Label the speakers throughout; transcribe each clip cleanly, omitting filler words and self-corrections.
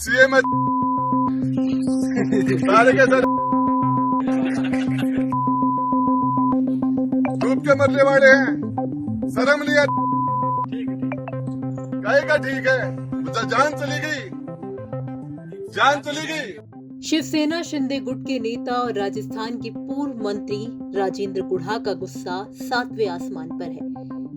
Speaker 1: CM सारे के सारे डूब के मरने वाले हैं। शर्म लिया कहे का ठीक है, जान चली गई, जान चली गई।
Speaker 2: शिवसेना शिंदे गुट के नेता और राजस्थान के पूर्व मंत्री राजेंद्र गुढ़ा का गुस्सा 7वें आसमान पर है।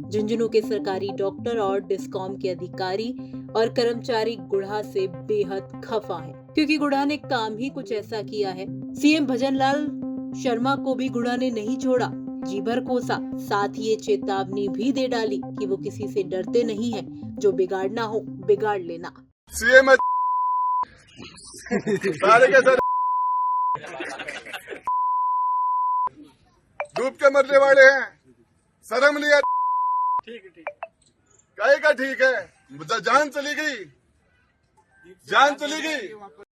Speaker 2: झुंझुनू के सरकारी डॉक्टर और डिस्कॉम के अधिकारी और कर्मचारी गुढ़ा से बेहद खफा हैं, क्योंकि गुढ़ा ने काम ही कुछ ऐसा किया है। सीएम भजनलाल शर्मा को भी गुढ़ा ने नहीं छोड़ा, जी भर कोसा, साथ ही ये चेतावनी भी दे डाली कि वो किसी से डरते नहीं हैं, जो बिगाड़ना हो बिगाड़ लेना।
Speaker 1: सीएम सारे के सारे डूब के मरने वाले हैं। शर्म लिया कहे का ठीक है, जान चली गई, जान चली गई।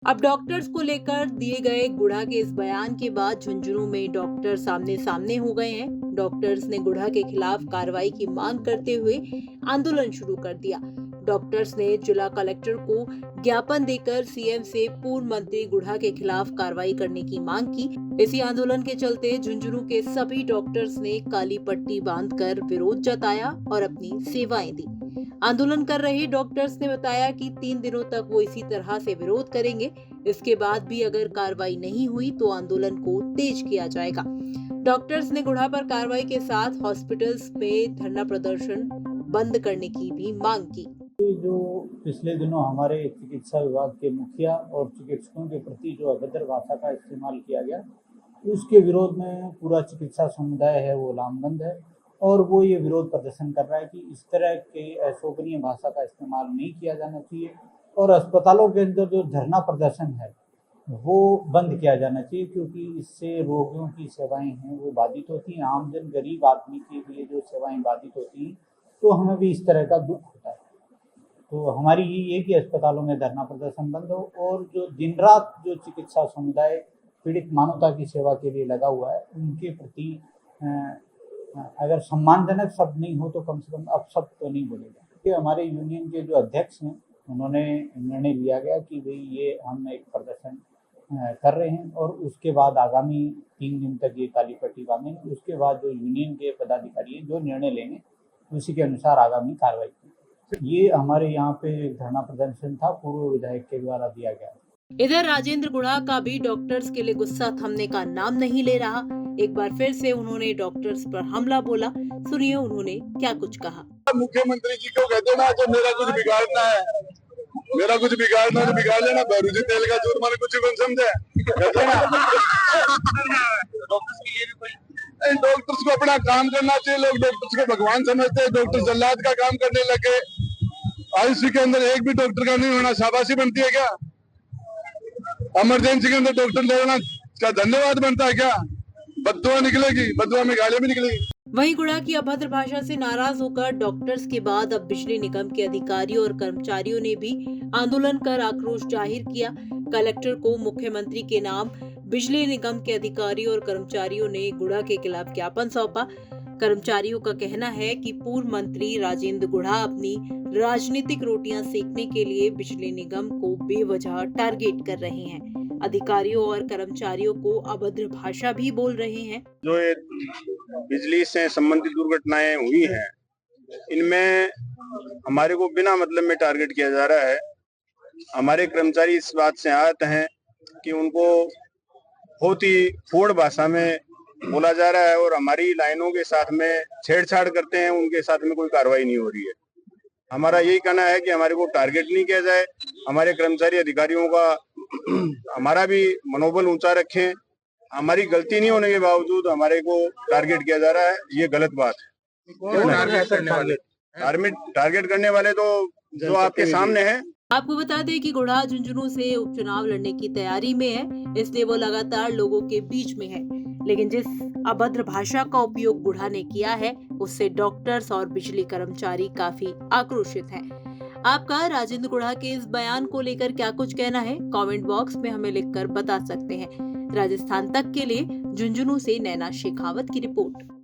Speaker 2: अब डॉक्टर्स को लेकर दिए गए गुढ़ा के इस बयान के बाद झुंझुनू में डॉक्टर सामने सामने हो गए हैं। डॉक्टर्स ने गुढ़ा के खिलाफ कार्रवाई की मांग करते हुए आंदोलन शुरू कर दिया। डॉक्टर्स ने जिला कलेक्टर को ज्ञापन देकर सीएम से पूर्व मंत्री गुढ़ा के खिलाफ कार्रवाई करने की मांग की। इसी आंदोलन के चलते झुंझुनू के सभी डॉक्टर्स ने काली पट्टी बांधकर विरोध जताया और अपनी सेवाएं दी। आंदोलन कर रहे डॉक्टर्स ने बताया कि 3 दिनों तक वो इसी तरह से विरोध करेंगे। इसके बाद भी अगर कार्रवाई नहीं हुई तो आंदोलन को तेज किया जाएगा। डॉक्टर्स ने गुढ़ा पर कार्रवाई के साथ हॉस्पिटल्स में धरना प्रदर्शन बंद करने की भी मांग की।
Speaker 3: जो पिछले दिनों हमारे चिकित्सा विभाग के मुखिया और चिकित्सकों के प्रति जो अभद्र भाषा का इस्तेमाल किया गया, उसके विरोध में पूरा चिकित्सा समुदाय है वो लामबंद है और वो ये विरोध प्रदर्शन कर रहा है कि इस तरह के अशोभनीय भाषा का इस्तेमाल नहीं किया जाना चाहिए और अस्पतालों के अंदर जो धरना प्रदर्शन है वो बंद किया जाना चाहिए, क्योंकि इससे रोगियों की सेवाएं हैं वो बाधित होती हैं। आमजन गरीब आदमी के लिए जो सेवाएं बाधित होती हैं तो हमें भी इस तरह का दुख होता है। तो हमारी यही है कि अस्पतालों में धरना प्रदर्शन बंद हो और जो दिन रात जो चिकित्सा समुदाय पीड़ित मानवता की सेवा के लिए लगा हुआ है उनके प्रति अगर सम्मानजनक शब्द नहीं हो तो कम से कम अपशब्द तो नहीं बोलेगा। कि हमारे यूनियन के जो अध्यक्ष हैं उन्होंने निर्णय लिया गया कि भाई ये हम एक प्रदर्शन कर रहे हैं और उसके बाद आगामी 3 दिन तक ये काली पट्टी बांधेंगे। उसके बाद जो यूनियन के पदाधिकारी हैं जो निर्णय लेंगे उसी के अनुसार आगामी कार्रवाई की। ये हमारे यहाँ पे धरना प्रदर्शन था, पूर्व विधायक के द्वारा दिया गया।
Speaker 2: इधर राजेंद्र गुढ़ा का भी डॉक्टर्स के लिए गुस्सा थमने का नाम नहीं ले रहा। एक बार फिर से उन्होंने डॉक्टर्स पर हमला बोला। सुनिए उन्होंने क्या कुछ कहा।
Speaker 1: मुख्यमंत्री जी को कहते ना जो मेरा कुछ बिगाड़ना है, मेरा कुछ बिगाड़ना है बिगाड़ लेना, भरूची तेल का चूर मैंने कुछ कौन समझे। डॉक्टर्स को अपना काम करना चाहिए। लोग डॉक्टर्स को भगवान समझते हैं, डॉक्टर जल्लाद का काम करने लगे। आईसीयू के अंदर एक भी डॉक्टर का नहीं होना शाबाशी बनती है क्या? इमरजेंसी के अंदर डॉक्टर लेना क्या धन्यवाद बनता है क्या? बददुआ निकलेगी, बददुआ में गालियां भी निकलेगी।
Speaker 2: वहीं गुढ़ा की अभद्र भाषा से नाराज होकर डॉक्टर्स के बाद अब बिजली निगम के अधिकारियों और कर्मचारियों ने भी आंदोलन कर आक्रोश जाहिर किया। कलेक्टर को मुख्यमंत्री के नाम बिजली निगम के अधिकारियों और कर्मचारियों ने गुढ़ा के खिलाफ ज्ञापन सौंपा। कर्मचारियों का कहना है कि पूर्व मंत्री राजेंद्र गुढ़ा अपनी राजनीतिक रोटियां सेकने के लिए बिजली निगम को बेवजह टारगेट कर रहे हैं। अधिकारियों और कर्मचारियों को अभद्र भाषा भी बोल रहे हैं।
Speaker 4: जो ये बिजली से संबंधित दुर्घटनाएं हुई हैं, इनमें हमारे को बिना मतलब में टारगेट किया जा रहा है। हमारे कर्मचारी इस बात से आहत हैं कि उनको बहुत ही फोड़ भाषा में बोला जा रहा है और हमारी लाइनों के साथ में छेड़छाड़ करते हैं, उनके साथ में कोई कार्रवाई नहीं हो रही है। हमारा यही कहना है कि हमारे को टारगेट नहीं किया जाए। हमारे कर्मचारी अधिकारियों का हमारा भी मनोबल ऊंचा रखें। हमारी गलती नहीं होने के बावजूद हमारे को टारगेट किया जा रहा है, ये गलत बात है। टारगेट करने वाले तो जो आपके सामने है।
Speaker 2: आपको बता दें कि गुढ़ा झुंझुनू से उपचुनाव लड़ने की तैयारी में है, इसलिए वो लगातार लोगों के बीच में है। लेकिन जिस अभद्र भाषा का उपयोग गुढ़ा ने किया है उससे डॉक्टर्स और बिजली कर्मचारी काफी आक्रोशित हैं। आपका राजेंद्र गुढ़ा के इस बयान को लेकर क्या कुछ कहना है, कमेंट बॉक्स में हमें लिखकर बता सकते हैं। राजस्थान तक के लिए झुंझुनू से नैना शेखावत की रिपोर्ट।